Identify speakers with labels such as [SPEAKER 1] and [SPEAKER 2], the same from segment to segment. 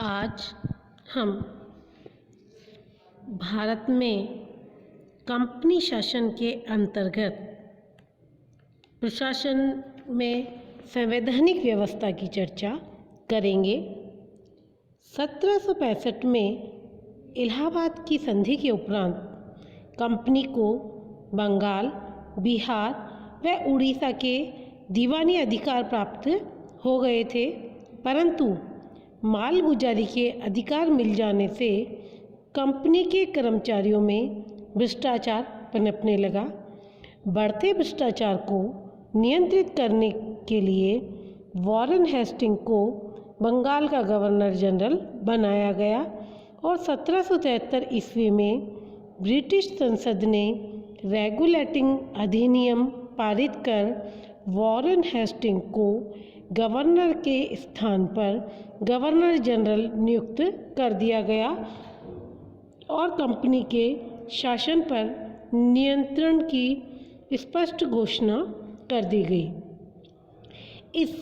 [SPEAKER 1] आज हम भारत में कंपनी शासन के अंतर्गत प्रशासन में संवैधानिक व्यवस्था की चर्चा करेंगे। 1765 में इलाहाबाद की संधि के उपरांत कंपनी को बंगाल, बिहार व उड़ीसा के दीवानी अधिकार प्राप्त हो गए थे, परंतु मालगुजारी के अधिकार मिल जाने से कंपनी के कर्मचारियों में भ्रष्टाचार पनपने लगा। बढ़ते भ्रष्टाचार को नियंत्रित करने के लिए वॉरेन हेस्टिंग को बंगाल का गवर्नर जनरल बनाया गया और 1773 ईस्वी में ब्रिटिश संसद ने रेगुलेटिंग अधिनियम पारित कर वॉरेन हेस्टिंग को गवर्नर के स्थान पर गवर्नर जनरल नियुक्त कर दिया गया और कंपनी के शासन पर नियंत्रण की स्पष्ट घोषणा कर दी गई। इस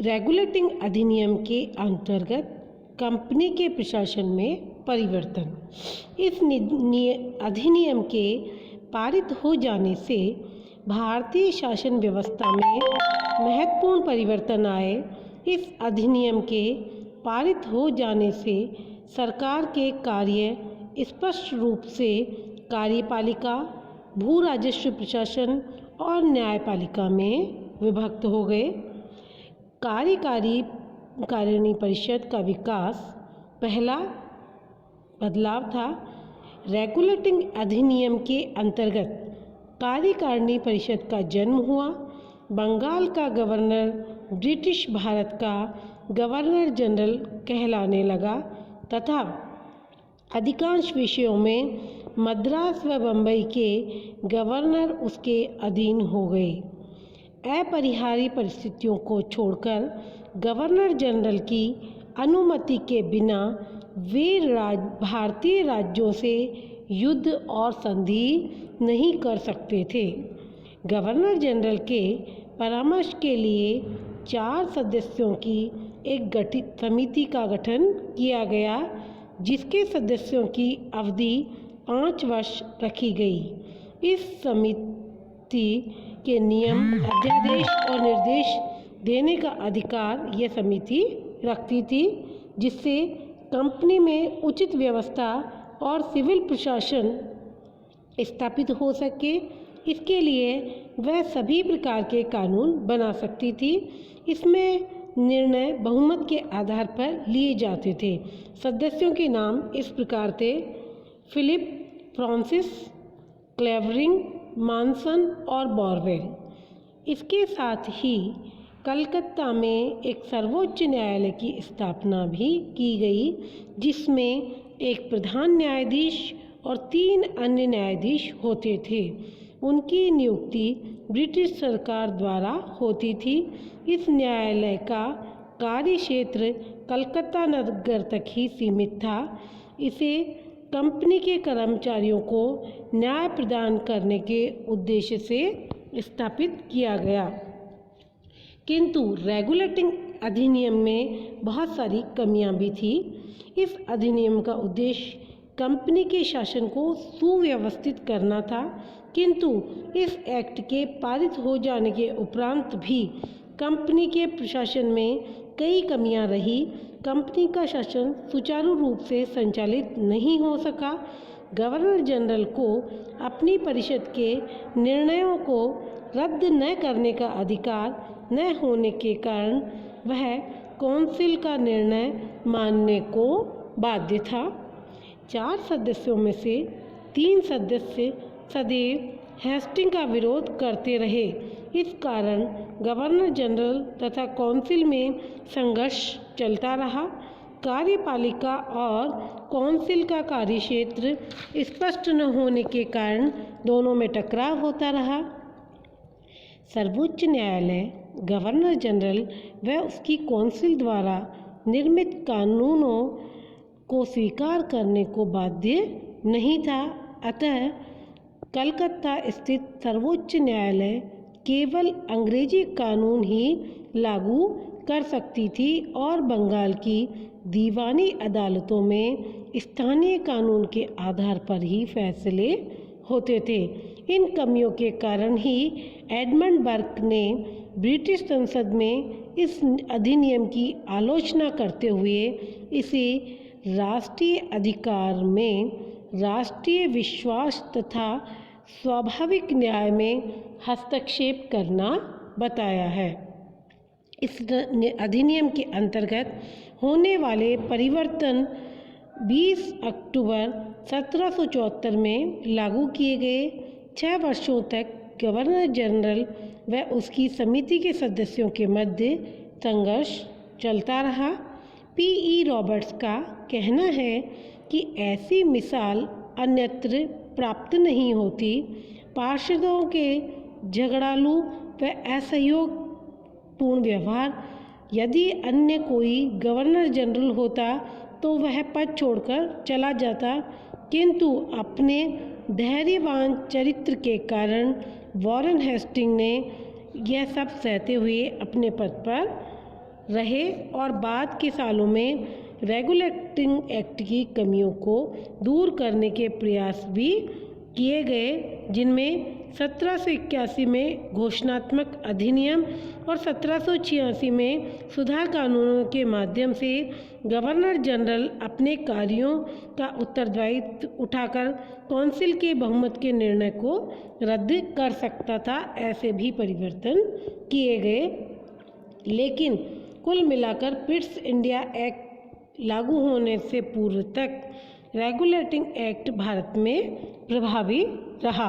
[SPEAKER 1] रेगुलेटिंग अधिनियम के अंतर्गत कंपनी के प्रशासन में परिवर्तन। इस अधिनियम के पारित हो जाने से भारतीय शासन व्यवस्था में महत्वपूर्ण परिवर्तन आए। इस अधिनियम के पारित हो जाने से सरकार के कार्य स्पष्ट रूप से कार्यपालिका, भू राजस्व प्रशासन और न्यायपालिका में विभक्त हो गए। कार्यकारिणी परिषद का विकास पहला बदलाव था। रेगुलेटिंग अधिनियम के अंतर्गत कार्यकारिणी परिषद का जन्म हुआ। बंगाल का गवर्नर ब्रिटिश भारत का गवर्नर जनरल कहलाने लगा तथा अधिकांश विषयों में मद्रास व बम्बई के गवर्नर उसके अधीन हो गए। अपरिहार्य परिस्थितियों को छोड़कर गवर्नर जनरल की अनुमति के बिना वे भारतीय राज्यों से युद्ध और संधि नहीं कर सकते थे। गवर्नर जनरल के परामर्श के लिए 4 सदस्यों की एक गठित समिति का गठन किया गया, जिसके सदस्यों की अवधि 5 वर्ष रखी गई। इस समिति के नियम, अध्यादेश और निर्देश देने का अधिकार यह समिति रखती थी, जिससे कंपनी में उचित व्यवस्था और सिविल प्रशासन स्थापित हो सके। इसके लिए वह सभी प्रकार के कानून बना सकती थी। इसमें निर्णय बहुमत के आधार पर लिए जाते थे। सदस्यों के नाम इस प्रकार थे: फिलिप, फ्रांसिस, क्लेवरिंग, मानसन और बॉरवेल। इसके साथ ही कलकत्ता में एक सर्वोच्च न्यायालय की स्थापना भी की गई, जिसमें एक प्रधान न्यायाधीश और 3 अन्य न्यायाधीश होते थे। उनकी नियुक्ति ब्रिटिश सरकार द्वारा होती थी। इस न्यायालय का कार्य क्षेत्र कलकत्ता नगर तक ही सीमित था। इसे कंपनी के कर्मचारियों को न्याय प्रदान करने के उद्देश्य से स्थापित किया गया, किंतु रेगुलेटिंग अधिनियम में बहुत सारी कमियां भी थी। इस अधिनियम का उद्देश्य कंपनी के शासन को सुव्यवस्थित करना था, किंतु इस एक्ट के पारित हो जाने के उपरांत भी कंपनी के प्रशासन में कई कमियां रही। कंपनी का शासन सुचारू रूप से संचालित नहीं हो सका। गवर्नर जनरल को अपनी परिषद के निर्णयों को रद्द न करने का अधिकार न होने के कारण वह काउंसिल का निर्णय मानने को बाध्य था। 4 सदस्यों में से 3 सदस्य सदैव हेस्टिंग का विरोध करते रहे। इस कारण गवर्नर जनरल तथा काउंसिल में संघर्ष चलता रहा। कार्यपालिका और काउंसिल का कार्यक्षेत्र स्पष्ट न होने के कारण दोनों में टकराव होता रहा। सर्वोच्च न्यायालय गवर्नर जनरल व उसकी काउंसिल द्वारा निर्मित कानूनों को स्वीकार करने को बाध्य नहीं था। अतः कलकत्ता स्थित सर्वोच्च न्यायालय केवल अंग्रेजी कानून ही लागू कर सकती थी और बंगाल की दीवानी अदालतों में स्थानीय कानून के आधार पर ही फैसले होते थे। इन कमियों के कारण ही एडमंड बर्क ने ब्रिटिश संसद में इस अधिनियम की आलोचना करते हुए इसे राष्ट्रीय अधिकार में राष्ट्रीय विश्वास तथा स्वाभाविक न्याय में हस्तक्षेप करना बताया है। इस अधिनियम के अंतर्गत होने वाले परिवर्तन 20 अक्टूबर 1774 में लागू किए गए। 6 वर्षों तक गवर्नर जनरल व उसकी समिति के सदस्यों के मध्य संघर्ष चलता रहा। P.E. रॉबर्ट्स का कहना है कि ऐसी मिसाल अन्यत्र प्राप्त नहीं होती। पार्षदों के झगड़ालू व असहयोगपूर्ण व्यवहार, यदि अन्य कोई गवर्नर जनरल होता तो वह पद छोड़कर चला जाता, किंतु अपने धैर्यवान चरित्र के कारण वॉरेन हेस्टिंग ने यह सब सहते हुए अपने पद पर रहे और बाद के सालों में रेगुलेटिंग एक्ट की कमियों को दूर करने के प्रयास भी किए गए, जिनमें 1781 में घोषणात्मक अधिनियम और 1786 में सुधार कानूनों के माध्यम से गवर्नर जनरल अपने कार्यों का उत्तरदायित्व उठाकर काउंसिल के बहुमत के निर्णय को रद्द कर सकता था। ऐसे भी परिवर्तन किए गए, लेकिन कुल मिलाकर पिट्स इंडिया एक्ट लागू होने से पूर्व तक रेगुलेटिंग एक्ट भारत में प्रभावी रहा।